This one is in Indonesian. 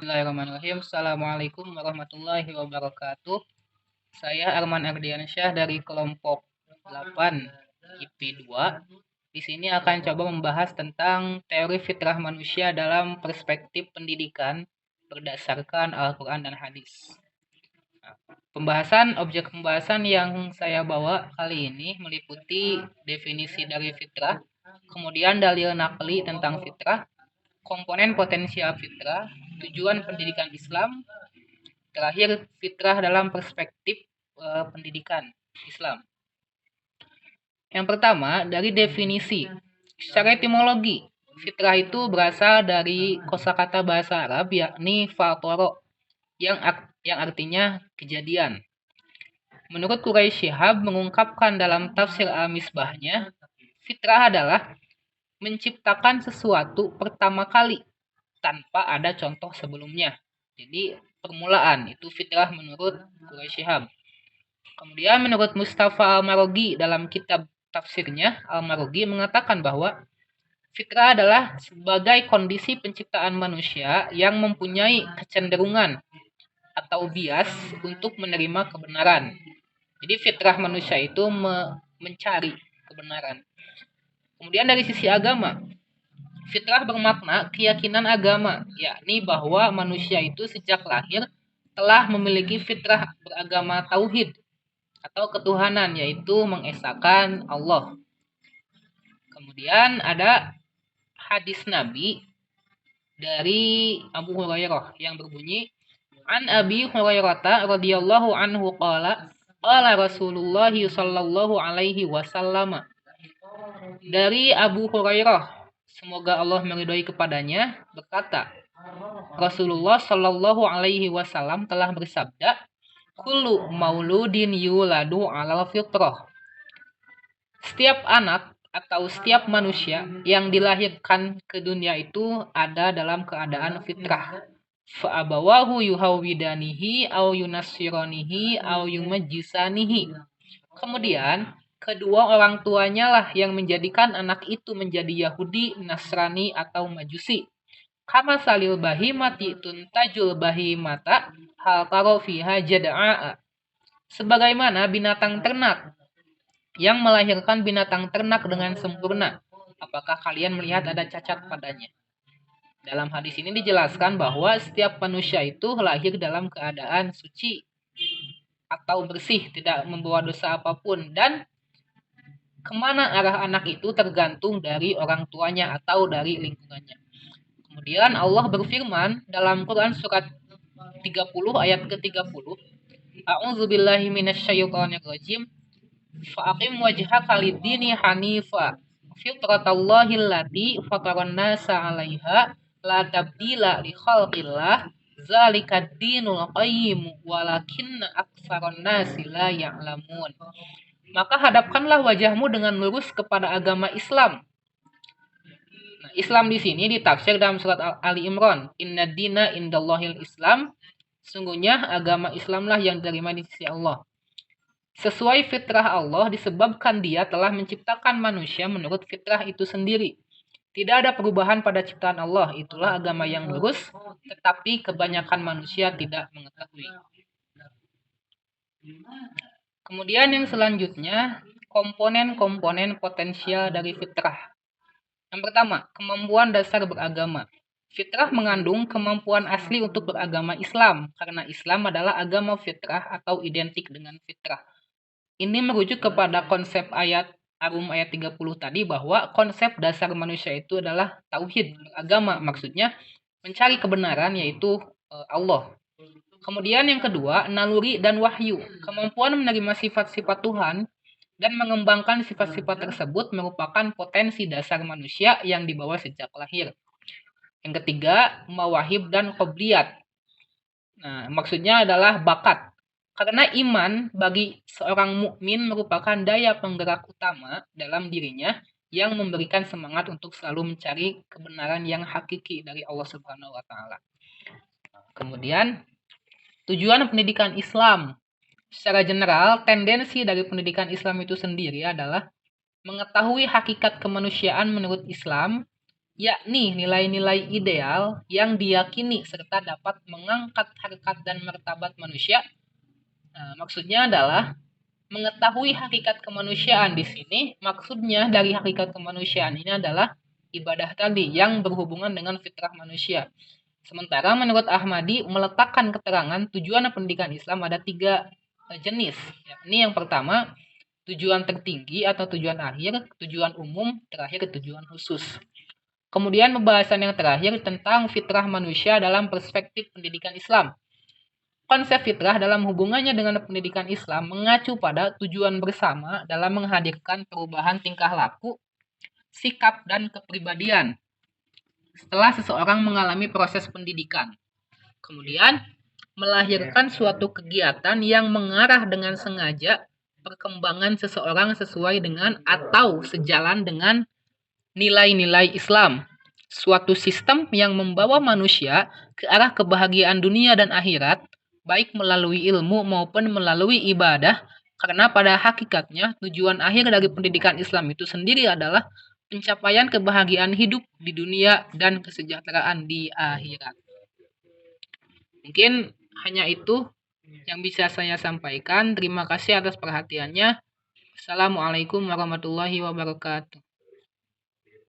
Bismillahirrahmanirrahim. Assalamualaikum warahmatullahi wabarakatuh. Saya Arman Ardiansyah dari kelompok 8 IP2. Di sini akan coba membahas tentang teori fitrah manusia dalam perspektif pendidikan berdasarkan Al-Quran dan Hadis. Objek pembahasan yang saya bawa kali ini meliputi definisi dari fitrah, kemudian dalil nakli tentang fitrah, komponen potensial fitrah, tujuan pendidikan Islam, terakhir fitrah dalam perspektif pendidikan Islam. Yang pertama, dari definisi. Secara etimologi, fitrah itu berasal dari kosakata bahasa Arab yakni fatoro yang artinya kejadian. Menurut Quraisy Shihab mengungkapkan dalam tafsir Al-Misbahnya, fitrah adalah menciptakan sesuatu pertama kali tanpa ada contoh sebelumnya. Jadi permulaan itu fitrah menurut Quraisy Shihab. Kemudian menurut Mustafa Al-Marogi dalam kitab tafsirnya, Al-Marogi mengatakan bahwa fitrah adalah sebagai kondisi penciptaan manusia yang mempunyai kecenderungan atau bias untuk menerima kebenaran. Jadi fitrah manusia itu mencari kebenaran. Kemudian dari sisi agama, fitrah bermakna keyakinan agama, yakni bahwa manusia itu sejak lahir telah memiliki fitrah beragama tauhid atau ketuhanan, yaitu mengesahkan Allah. Kemudian ada hadis Nabi dari Abu Hurairah yang berbunyi, An Abi Hurairah radhiyallahu anhu qala qala Rasulullah sallallahu alaihi wasallam. Dari Abu Hurairah, semoga Allah meridhoi kepadanya, berkata, Rasulullah sallallahu alaihi wasallam telah bersabda, kullu mauludin yuladu alal fitrah. Setiap anak atau setiap manusia yang dilahirkan ke dunia itu ada dalam keadaan fitrah. Fa'abawahu yuhawidanihi au yunassiranihi au yumajjisanihi. Kemudian kedua orang tuanya lah yang menjadikan anak itu menjadi Yahudi, Nasrani atau Majusi. Kama salil bahimati tuntajul bahimata hal taro fiha jada'a. Sebagaimana binatang ternak yang melahirkan binatang ternak dengan sempurna, apakah kalian melihat ada cacat padanya? Dalam hadis ini dijelaskan bahwa setiap manusia itu lahir dalam keadaan suci atau bersih, tidak membawa dosa apapun, dan kemana arah anak itu tergantung dari orang tuanya atau dari lingkungannya. Kemudian Allah berfirman dalam Quran surat 30 ayat ke-30, A'udzubillahi minasyaitonirrajim. Fa'aqim wajhaka lid-dini hanifa fitratallahi allati fataran nasa 'alaiha la tabdila li khalqillah zalikad dinul qayyim walakinna aktsaran nasi la ya'lamun. Maka hadapkanlah wajahmu dengan lurus kepada agama Islam. Nah, Islam di sini ditafsir dalam surat Ali Imran, Inna dina indallahil Islam. Sungguhnya agama Islamlah yang diterima di sisi Allah. Sesuai fitrah Allah disebabkan Dia telah menciptakan manusia menurut fitrah itu sendiri. Tidak ada perubahan pada ciptaan Allah. Itulah agama yang lurus, tetapi kebanyakan manusia tidak mengetahui. Kemudian yang selanjutnya, komponen-komponen potensial dari fitrah. Yang pertama, kemampuan dasar beragama. Fitrah mengandung kemampuan asli untuk beragama Islam, karena Islam adalah agama fitrah atau identik dengan fitrah. Ini merujuk kepada konsep ayat Arum ayat 30 tadi, bahwa konsep dasar manusia itu adalah tauhid, beragama. Maksudnya mencari kebenaran, yaitu Allah. Kemudian yang kedua, naluri dan wahyu. Kemampuan menerima sifat-sifat Tuhan dan mengembangkan sifat-sifat tersebut merupakan potensi dasar manusia yang dibawa sejak lahir. Yang ketiga, mawahib dan qobliyat. Nah, maksudnya adalah bakat. Karena iman bagi seorang mukmin merupakan daya penggerak utama dalam dirinya yang memberikan semangat untuk selalu mencari kebenaran yang hakiki dari Allah Subhanahu wa taala. Kemudian, tujuan pendidikan Islam. Secara general, tendensi dari pendidikan Islam itu sendiri adalah mengetahui hakikat kemanusiaan menurut Islam yakni nilai-nilai ideal yang diyakini serta dapat mengangkat harkat dan martabat manusia. Nah, maksudnya adalah mengetahui hakikat kemanusiaan di sini. Maksudnya dari hakikat kemanusiaan ini adalah ibadah tadi yang berhubungan dengan fitrah manusia. Sementara menurut Ahmadi meletakkan keterangan tujuan pendidikan Islam ada 3 jenis. Ini yang pertama, tujuan tertinggi atau tujuan akhir, tujuan umum, terakhir tujuan khusus. Kemudian pembahasan yang terakhir tentang fitrah manusia dalam perspektif pendidikan Islam. Konsep fitrah dalam hubungannya dengan pendidikan Islam mengacu pada tujuan bersama dalam menghadirkan perubahan tingkah laku, sikap, dan kepribadian setelah seseorang mengalami proses pendidikan. Kemudian, melahirkan suatu kegiatan yang mengarah dengan sengaja perkembangan seseorang sesuai dengan atau sejalan dengan nilai-nilai Islam. Suatu sistem yang membawa manusia ke arah kebahagiaan dunia dan akhirat, baik melalui ilmu maupun melalui ibadah, karena pada hakikatnya tujuan akhir dari pendidikan Islam itu sendiri adalah pencapaian kebahagiaan hidup di dunia dan kesejahteraan di akhirat. Mungkin hanya itu yang bisa saya sampaikan. Terima kasih atas perhatiannya. Assalamualaikum warahmatullahi wabarakatuh.